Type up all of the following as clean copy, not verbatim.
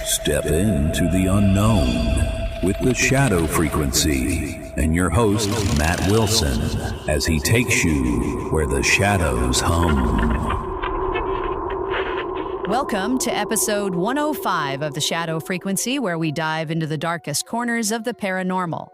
Step into the unknown with the shadow frequency and your host, Matt Wilson, as he takes you where the shadows hum. Welcome to episode 105 of the Shadow Frequency, where we dive into the darkest corners of the paranormal.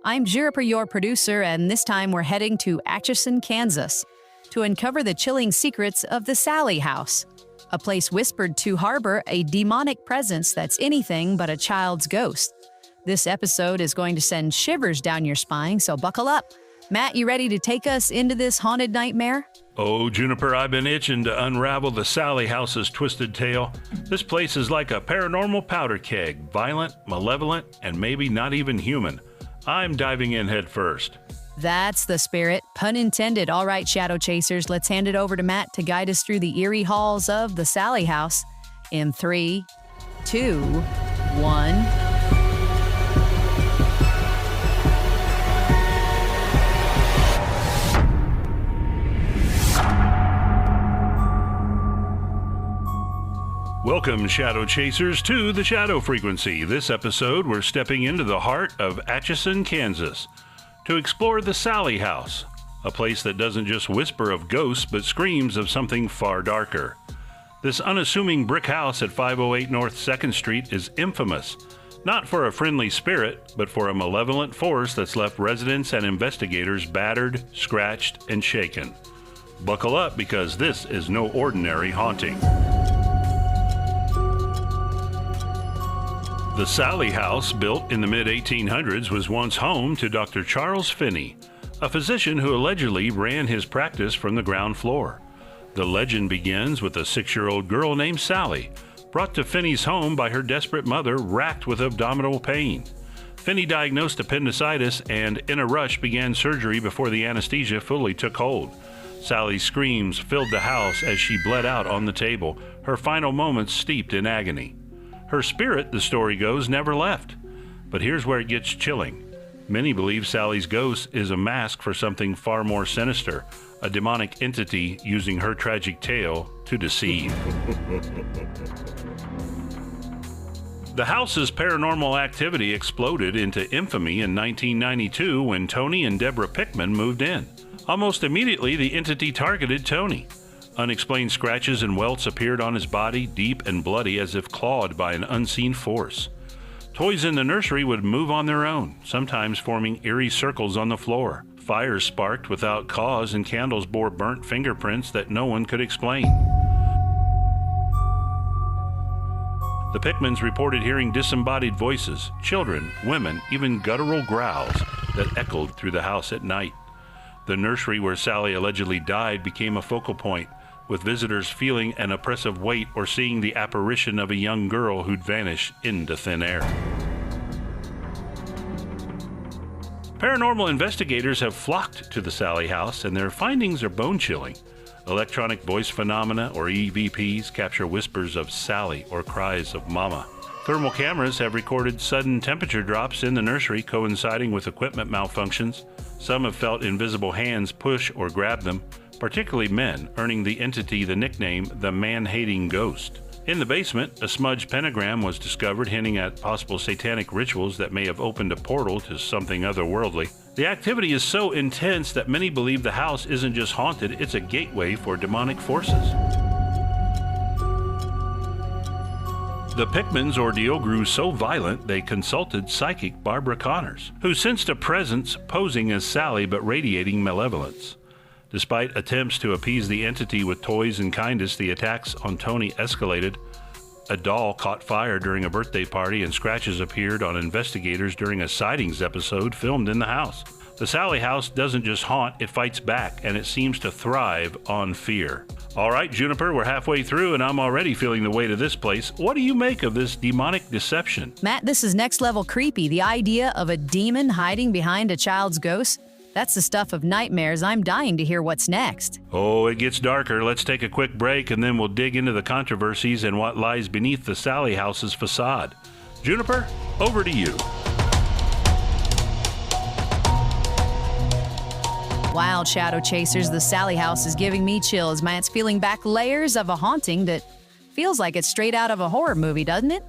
I'm Juniper, your producer, and this time we're heading to Atchison, Kansas, to uncover the chilling secrets of the Sallie House, a place whispered to harbor a demonic presence that's anything but a child's ghost. This episode is going to send shivers down your spine, so buckle up. Matt, you ready to take us into this haunted nightmare? Oh, Juniper, I've been itching to unravel the Sallie House's twisted tale. This place is like a paranormal powder keg, violent, malevolent, and maybe not even human. I'm diving in head first. That's the spirit. Pun intended. All right, Shadow Chasers, let's hand it over to Matt to guide us through the eerie halls of the Sallie House in 3, 2, 1... Welcome, Shadow Chasers, to the Shadow Frequency. This episode, we're stepping into the heart of Atchison, Kansas, to explore the Sallie House, a place that doesn't just whisper of ghosts, but screams of something far darker. This unassuming brick house at 508 North 2nd Street is infamous, not for a friendly spirit, but for a malevolent force that's left residents and investigators battered, scratched, and shaken. Buckle up, because this is no ordinary haunting. The Sallie House, built in the mid-1800s, was once home to Dr. Charles Finney, a physician who allegedly ran his practice from the ground floor. The legend begins with a 6-year-old girl named Sallie, brought to Finney's home by her desperate mother, racked with abdominal pain. Finney diagnosed appendicitis and, in a rush, began surgery before the anesthesia fully took hold. Sallie's screams filled the house as she bled out on the table, her final moments steeped in agony. Her spirit, the story goes, never left. But here's where it gets chilling. Many believe Sallie's ghost is a mask for something far more sinister, a demonic entity using her tragic tale to deceive. The house's paranormal activity exploded into infamy in 1992 when Tony and Deborah Pickman moved in. Almost immediately, the entity targeted Tony. Unexplained scratches and welts appeared on his body, deep and bloody as if clawed by an unseen force. Toys in the nursery would move on their own, sometimes forming eerie circles on the floor. Fires sparked without cause, and candles bore burnt fingerprints that no one could explain. The Pickmans reported hearing disembodied voices, children, women, even guttural growls that echoed through the house at night. The nursery where Sallie allegedly died became a focal point, with visitors feeling an oppressive weight or seeing the apparition of a young girl who'd vanished into thin air. Paranormal investigators have flocked to the Sallie House, and their findings are bone-chilling. Electronic voice phenomena, or EVPs, capture whispers of Sallie or cries of Mama. Thermal cameras have recorded sudden temperature drops in the nursery coinciding with equipment malfunctions. Some have felt invisible hands push or grab them, particularly men, earning the entity the nickname the Man-Hating Ghost. In the basement, a smudged pentagram was discovered, hinting at possible satanic rituals that may have opened a portal to something otherworldly. The activity is so intense that many believe the house isn't just haunted, it's a gateway for demonic forces. The Pickmans' ordeal grew so violent they consulted psychic Barbara Connors, who sensed a presence posing as Sallie but radiating malevolence. Despite attempts to appease the entity with toys and kindness, the attacks on Tony escalated. A doll caught fire during a birthday party, and scratches appeared on investigators during a sightings episode filmed in the house. The Sallie House doesn't just haunt, it fights back, and it seems to thrive on fear. All right, Juniper, we're halfway through, and I'm already feeling the weight of this place. What do you make of this demonic deception? Matt, this is next level creepy. The idea of a demon hiding behind a child's ghost? That's the stuff of nightmares. I'm dying to hear what's next. Oh, it gets darker. Let's take a quick break, and then we'll dig into the controversies and what lies beneath the Sallie House's facade. Juniper, over to you. Wild Shadow Chasers, the Sallie House is giving me chills. Matt's peeling back layers of a haunting that feels like it's straight out of a horror movie, doesn't it?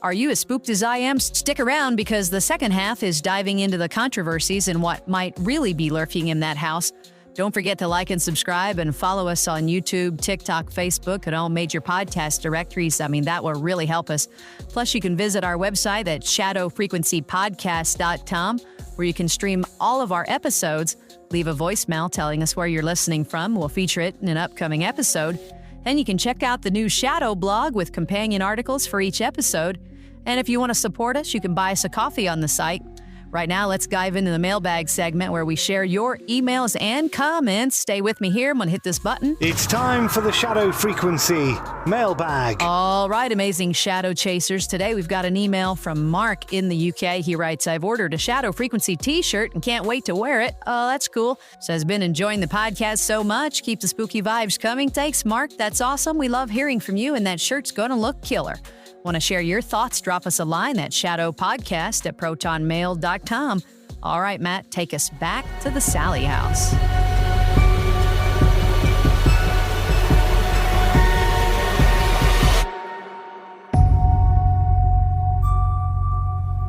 Are you as spooked as I am? Stick around because the second half is diving into the controversies and what might really be lurking in that house. Don't forget to like and subscribe and follow us on YouTube, TikTok, Facebook, and all major podcast directories. That will really help us. Plus, you can visit our website at shadowfrequencypodcast.com, where you can stream all of our episodes. Leave a voicemail telling us where you're listening from. We'll feature it in an upcoming episode. And you can check out the new Shadow blog with companion articles for each episode. And if you want to support us, you can buy us a coffee on the site. Right now, let's dive into the mailbag segment where we share your emails and comments. Stay with me here. I'm going to hit this button. It's time for the Shadow Frequency mailbag. All right, amazing Shadow Chasers. Today, we've got an email from Mark in the UK. He writes, I've ordered a Shadow Frequency t-shirt and can't wait to wear it. Oh, that's cool. Says, been enjoying the podcast so much. Keep the spooky vibes coming. Thanks, Mark. That's awesome. We love hearing from you, and that shirt's going to look killer. Want to share your thoughts? Drop us a line at shadowpodcast@protonmail.com. All right, Matt, take us back to the Sallie House.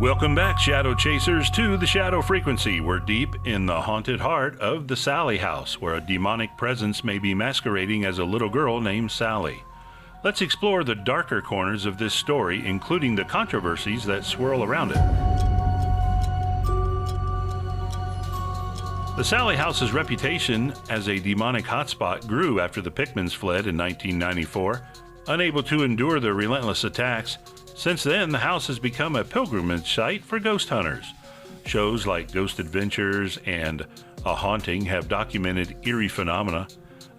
Welcome back, Shadow Chasers, to the Shadow Frequency. We're deep in the haunted heart of the Sallie House, where a demonic presence may be masquerading as a little girl named Sallie. Let's explore the darker corners of this story, including the controversies that swirl around it. The Sallie House's reputation as a demonic hotspot grew after the Pickmans fled in 1994. Unable to endure the relentless attacks, since then the house has become a pilgrimage site for ghost hunters. Shows like Ghost Adventures and A Haunting have documented eerie phenomena,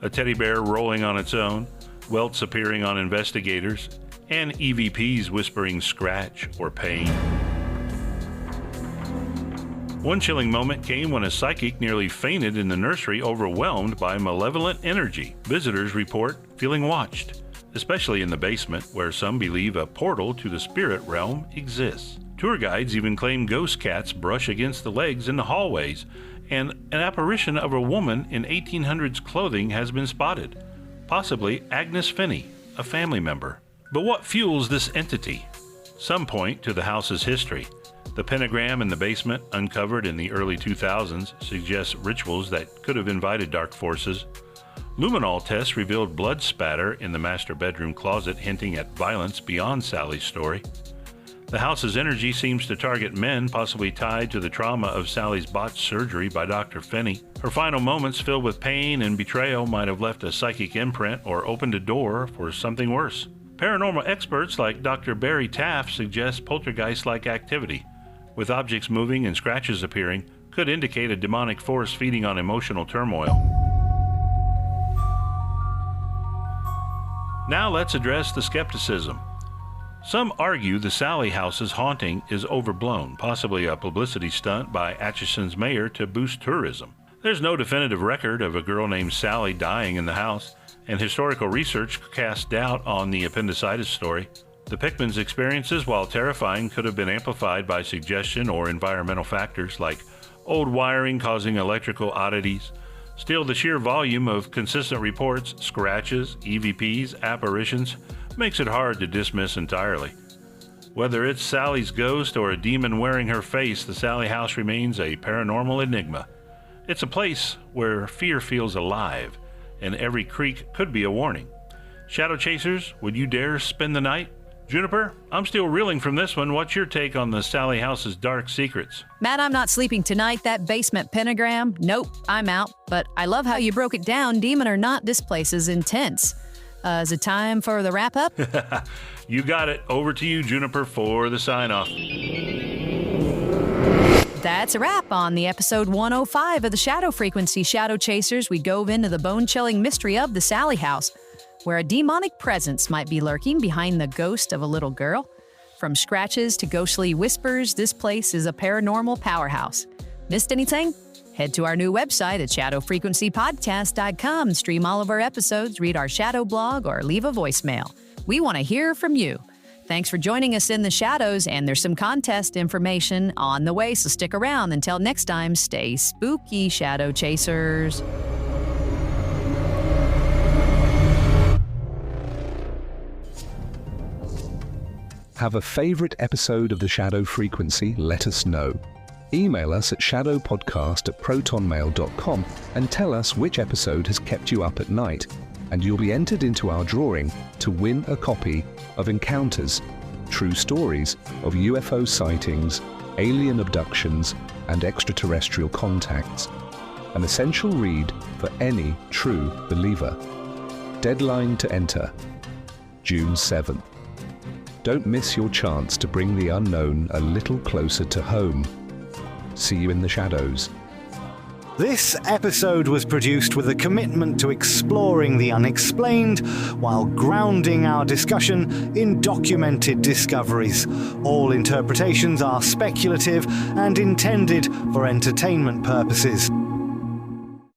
a teddy bear rolling on its own, welts appearing on investigators, and EVPs whispering scratch or pain. One chilling moment came when a psychic nearly fainted in the nursery, overwhelmed by malevolent energy. Visitors report feeling watched, especially in the basement, where some believe a portal to the spirit realm exists. Tour guides even claim ghost cats brush against the legs in the hallways, and an apparition of a woman in 1800s clothing has been spotted. Possibly Agnes Finney, a family member. But what fuels this entity? Some point to the house's history. The pentagram in the basement, uncovered in the early 2000s, suggests rituals that could have invited dark forces. Luminol tests revealed blood spatter in the master bedroom closet, hinting at violence beyond Sallie's story. The house's energy seems to target men, possibly tied to the trauma of Sallie's botched surgery by Dr. Finney. Her final moments, filled with pain and betrayal, might have left a psychic imprint or opened a door for something worse. Paranormal experts like Dr. Barry Taft suggest poltergeist-like activity, with objects moving and scratches appearing, could indicate a demonic force feeding on emotional turmoil. Now let's address the skepticism. Some argue the Sallie House's haunting is overblown, possibly a publicity stunt by Atchison's mayor to boost tourism. There's no definitive record of a girl named Sallie dying in the house, and historical research casts doubt on the appendicitis story. The Pickmans' experiences, while terrifying, could have been amplified by suggestion or environmental factors like old wiring causing electrical oddities. Still, the sheer volume of consistent reports, scratches, EVPs, apparitions, makes it hard to dismiss entirely. Whether it's Sallie's ghost or a demon wearing her face, the Sallie House remains a paranormal enigma. It's a place where fear feels alive, and every creak could be a warning. Shadow Chasers, would you dare spend the night? Juniper, I'm still reeling from this one. What's your take on the Sallie House's dark secrets? Matt, I'm not sleeping tonight. That basement pentagram? Nope, I'm out. But I love how you broke it down. Demon or not, this place is intense. Is it time for the wrap-up? You got it. Over to you, Juniper, for the sign-off. That's a wrap on the episode 105 of the Shadow Frequency. Shadow Chasers, we dove into the bone-chilling mystery of the Sallie House, where a demonic presence might be lurking behind the ghost of a little girl. From scratches to ghostly whispers, this place is a paranormal powerhouse. Missed anything? Head to our new website at shadowfrequencypodcast.com and stream all of our episodes, read our Shadow blog, or leave a voicemail. We want to hear from you. Thanks for joining us in the shadows, and there's some contest information on the way, so stick around. Until next time, stay spooky, Shadow Chasers. Have a favourite episode of The Shadow Frequency? Let us know. Email us at shadowpodcast@protonmail.com and tell us which episode has kept you up at night, and you'll be entered into our drawing to win a copy of Encounters, True Stories of UFO Sightings, Alien Abductions and Extraterrestrial Contacts, an essential read for any true believer. Deadline to enter, June 7th. Don't miss your chance to bring the unknown a little closer to home. See you in the shadows. This episode was produced with a commitment to exploring the unexplained while grounding our discussion in documented discoveries. All interpretations are speculative and intended for entertainment purposes.